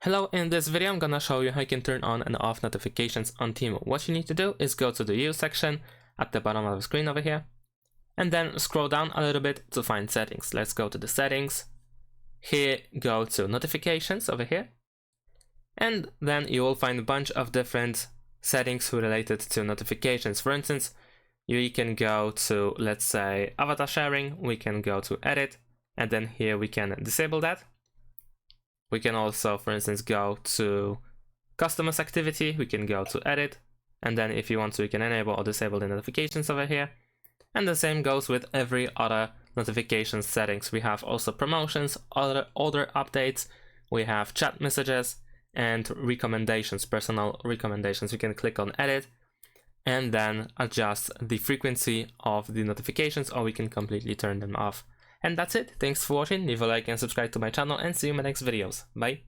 Hello, in this video I'm gonna show you how you can turn on and off notifications on Temu. What you need to do is go to the Use section at the bottom of the screen over here, and then scroll down a little bit to find settings. Let's go to the settings. Here, go to notifications over here, and then you will find a bunch of different settings related to notifications. For instance, you can go to, let's say, avatar sharing. We can go to edit, and then here we can disable that. We can also, for instance, go to customers activity. We can go to edit, and then if you want to, you can enable or disable the notifications over here. And the same goes with every other notification settings. We have also promotions, other updates. We have chat messages and recommendations, personal recommendations. We can click on edit and then adjust the frequency of the notifications, or we can completely turn them off. And that's it. Thanks for watching. Leave a like and subscribe to my channel, and see you in my next videos. Bye.